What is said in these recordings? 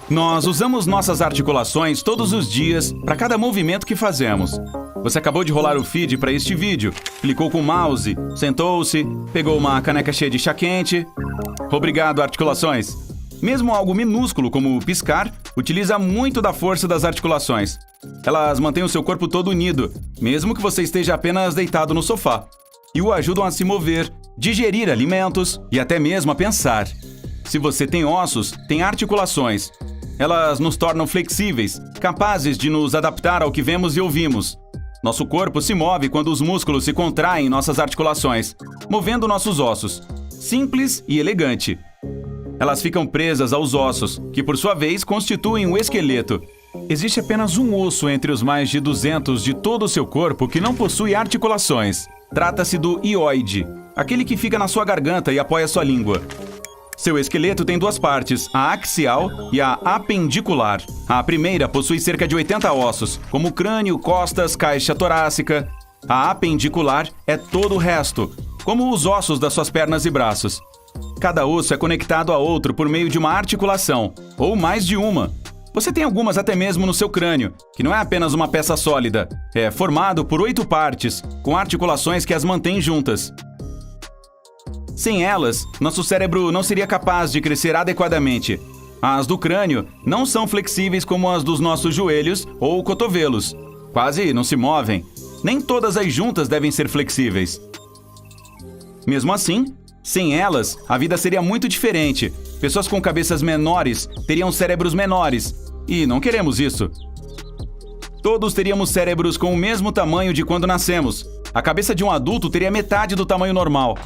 Nós usamos nossas articulações todos os dias para cada movimento que fazemos. Você acabou de rolar o feed para este vídeo, clicou com o mouse, sentou-se, pegou uma caneca cheia de chá quente. Obrigado, articulações! Mesmo algo minúsculo como piscar, utiliza muito da força das articulações. Elas mantêm o seu corpo todo unido, mesmo que você esteja apenas deitado no sofá, e o ajudam a se mover, digerir alimentos e até mesmo a pensar. Se você tem ossos, tem articulações. Elas nos tornam flexíveis, capazes de nos adaptar ao que vemos e ouvimos. Nosso corpo se move quando os músculos se contraem em nossas articulações, movendo nossos ossos. Simples e elegante. Elas ficam presas aos ossos, que por sua vez constituem o esqueleto. Existe apenas um osso entre os mais de 200 de todo o seu corpo que não possui articulações. Trata-se do hioide, aquele que fica na sua garganta e apoia sua língua. Seu esqueleto tem duas partes, a axial e a apendicular. A primeira possui cerca de 80 ossos, como crânio, costas, caixa torácica. A apendicular é todo o resto, como os ossos das suas pernas e braços. Cada osso é conectado a outro por meio de uma articulação, ou mais de uma. Você tem algumas até mesmo no seu crânio, que não é apenas uma peça sólida. É formado por 8 partes, com articulações que as mantêm juntas. Sem elas, nosso cérebro não seria capaz de crescer adequadamente. As do crânio não são flexíveis como as dos nossos joelhos ou cotovelos. Quase não se movem. Nem todas as juntas devem ser flexíveis. Mesmo assim, sem elas, a vida seria muito diferente. Pessoas com cabeças menores teriam cérebros menores. E não queremos isso. Todos teríamos cérebros com o mesmo tamanho de quando nascemos. A cabeça de um adulto teria metade do tamanho normal.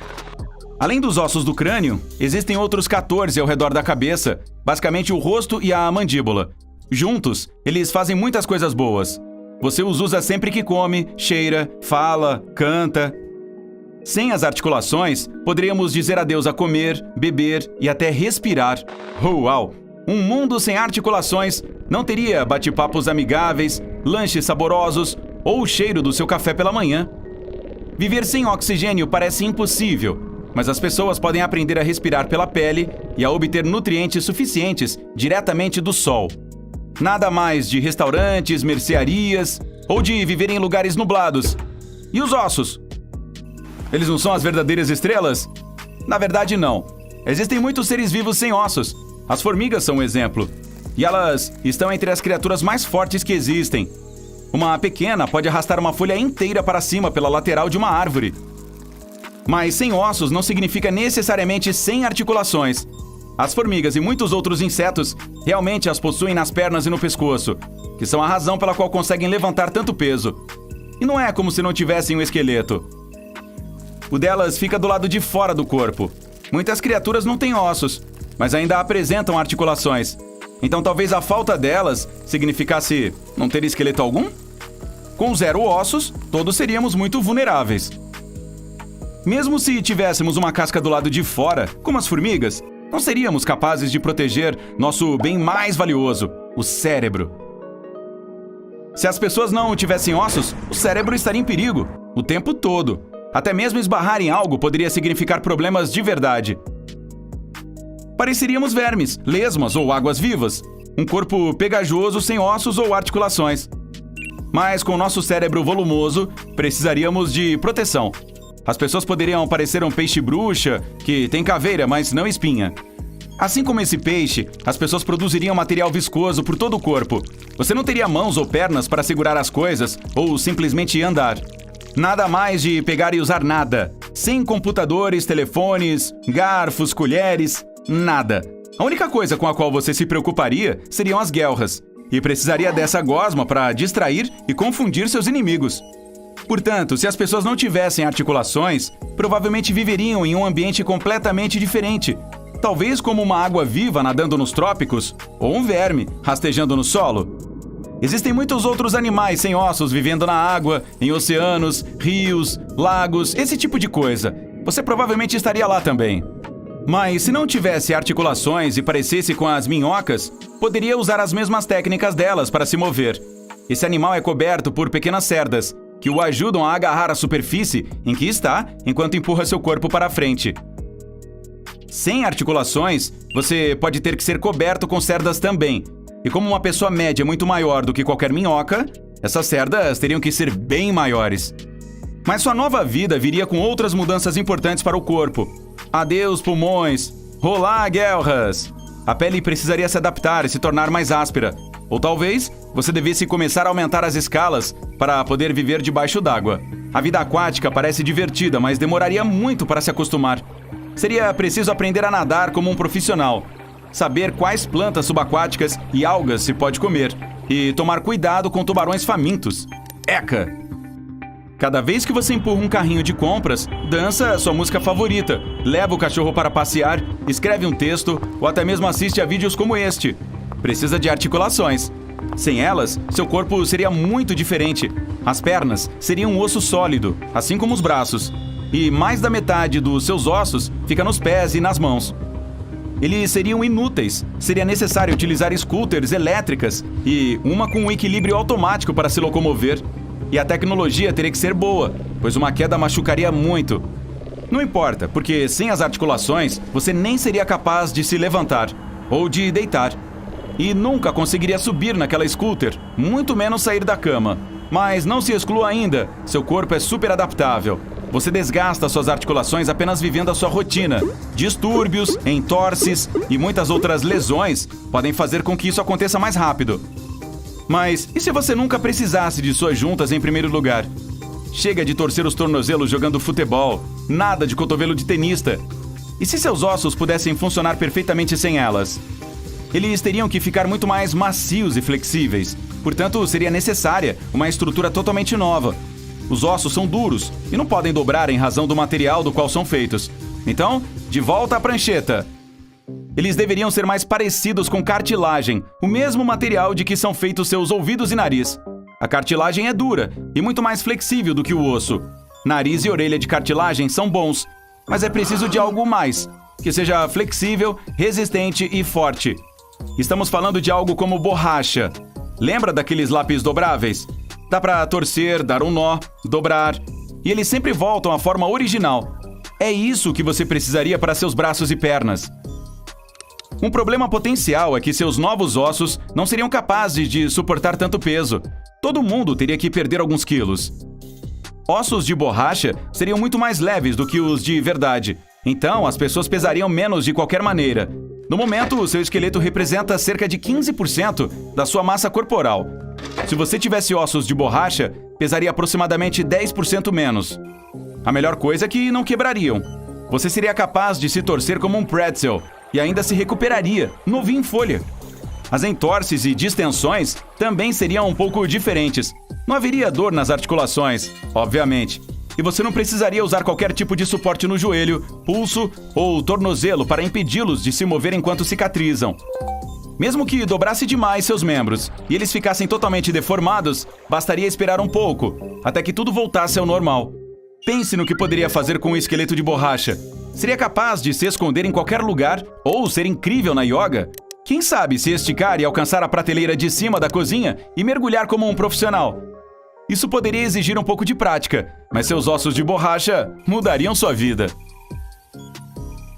Além dos ossos do crânio, existem outros 14 ao redor da cabeça, basicamente o rosto e a mandíbula. Juntos, eles fazem muitas coisas boas. Você os usa sempre que come, cheira, fala, canta. Sem as articulações, poderíamos dizer adeus a comer, beber e até respirar. Uau! Um mundo sem articulações não teria bate-papos amigáveis, lanches saborosos ou o cheiro do seu café pela manhã. Viver sem oxigênio parece impossível. Mas as pessoas podem aprender a respirar pela pele e a obter nutrientes suficientes diretamente do sol. Nada mais de restaurantes, mercearias ou de viver em lugares nublados. E os ossos? Eles não são as verdadeiras estrelas? Na verdade, não. Existem muitos seres vivos sem ossos. As formigas são um exemplo. E elas estão entre as criaturas mais fortes que existem. Uma pequena pode arrastar uma folha inteira para cima pela lateral de uma árvore. Mas sem ossos não significa necessariamente sem articulações. As formigas e muitos outros insetos realmente as possuem nas pernas e no pescoço, que são a razão pela qual conseguem levantar tanto peso. E não é como se não tivessem um esqueleto. O delas fica do lado de fora do corpo. Muitas criaturas não têm ossos, mas ainda apresentam articulações. Então talvez a falta delas significasse não ter esqueleto algum? Com 0 ossos, todos seríamos muito vulneráveis. Mesmo se tivéssemos uma casca do lado de fora, como as formigas, não seríamos capazes de proteger nosso bem mais valioso, o cérebro. Se as pessoas não tivessem ossos, o cérebro estaria em perigo, o tempo todo. Até mesmo esbarrar em algo poderia significar problemas de verdade. Pareceríamos vermes, lesmas ou águas-vivas, um corpo pegajoso sem ossos ou articulações. Mas com nosso cérebro volumoso, precisaríamos de proteção. As pessoas poderiam parecer um peixe-bruxa, que tem caveira, mas não espinha. Assim como esse peixe, as pessoas produziriam material viscoso por todo o corpo. Você não teria mãos ou pernas para segurar as coisas ou simplesmente andar. Nada mais de pegar e usar nada. Sem computadores, telefones, garfos, colheres, nada. A única coisa com a qual você se preocuparia seriam as guelras. E precisaria dessa gosma para distrair e confundir seus inimigos. Portanto, se as pessoas não tivessem articulações, provavelmente viveriam em um ambiente completamente diferente. Talvez como uma água-viva nadando nos trópicos, ou um verme rastejando no solo. Existem muitos outros animais sem ossos vivendo na água, em oceanos, rios, lagos, esse tipo de coisa. Você provavelmente estaria lá também. Mas se não tivesse articulações e parecesse com as minhocas, poderia usar as mesmas técnicas delas para se mover. Esse animal é coberto por pequenas cerdas, que o ajudam a agarrar a superfície em que está enquanto empurra seu corpo para frente. Sem articulações, você pode ter que ser coberto com cerdas também. E como uma pessoa média é muito maior do que qualquer minhoca, essas cerdas teriam que ser bem maiores. Mas sua nova vida viria com outras mudanças importantes para o corpo. Adeus pulmões. Olá, guelras. A pele precisaria se adaptar e se tornar mais áspera. Ou talvez você devesse começar a aumentar as escalas para poder viver debaixo d'água. A vida aquática parece divertida, mas demoraria muito para se acostumar. Seria preciso aprender a nadar como um profissional, saber quais plantas subaquáticas e algas se pode comer, e tomar cuidado com tubarões famintos. Eca! Cada vez que você empurra um carrinho de compras, dança sua música favorita, leva o cachorro para passear, escreve um texto ou até mesmo assiste a vídeos como este. Precisa de articulações. Sem elas, seu corpo seria muito diferente. As pernas seriam um osso sólido, assim como os braços. E mais da metade dos seus ossos fica nos pés e nas mãos. Eles seriam inúteis. Seria necessário utilizar scooters elétricas e uma com um equilíbrio automático para se locomover. E a tecnologia teria que ser boa, pois uma queda machucaria muito. Não importa, porque sem as articulações, você nem seria capaz de se levantar ou de deitar. E nunca conseguiria subir naquela scooter, muito menos sair da cama. Mas não se exclua ainda, seu corpo é super adaptável. Você desgasta suas articulações apenas vivendo a sua rotina. Distúrbios, entorses e muitas outras lesões podem fazer com que isso aconteça mais rápido. Mas e se você nunca precisasse de suas juntas em primeiro lugar? Chega de torcer os tornozelos jogando futebol, nada de cotovelo de tenista. E se seus ossos pudessem funcionar perfeitamente sem elas? Eles teriam que ficar muito mais macios e flexíveis. Portanto, seria necessária uma estrutura totalmente nova. Os ossos são duros e não podem dobrar em razão do material do qual são feitos. Então, de volta à prancheta. Eles deveriam ser mais parecidos com cartilagem, o mesmo material de que são feitos seus ouvidos e nariz. A cartilagem é dura e muito mais flexível do que o osso. Nariz e orelha de cartilagem são bons, mas é preciso de algo mais, que seja flexível, resistente e forte. Estamos falando de algo como borracha. Lembra daqueles lápis dobráveis? Dá para torcer, dar um nó, dobrar, e eles sempre voltam à forma original. É isso que você precisaria para seus braços e pernas. Um problema potencial é que seus novos ossos não seriam capazes de suportar tanto peso. Todo mundo teria que perder alguns quilos. Ossos de borracha seriam muito mais leves do que os de verdade. Então, as pessoas pesariam menos de qualquer maneira. No momento, o seu esqueleto representa cerca de 15% da sua massa corporal. Se você tivesse ossos de borracha, pesaria aproximadamente 10% menos. A melhor coisa é que não quebrariam. Você seria capaz de se torcer como um pretzel e ainda se recuperaria, novinho em folha. As entorses e distensões também seriam um pouco diferentes. Não haveria dor nas articulações, obviamente. E você não precisaria usar qualquer tipo de suporte no joelho, pulso ou tornozelo para impedi-los de se mover enquanto cicatrizam. Mesmo que dobrasse demais seus membros e eles ficassem totalmente deformados, bastaria esperar um pouco, até que tudo voltasse ao normal. Pense no que poderia fazer com um esqueleto de borracha. Seria capaz de se esconder em qualquer lugar ou ser incrível na yoga? Quem sabe se esticar e alcançar a prateleira de cima da cozinha e mergulhar como um profissional? Isso poderia exigir um pouco de prática, mas seus ossos de borracha mudariam sua vida.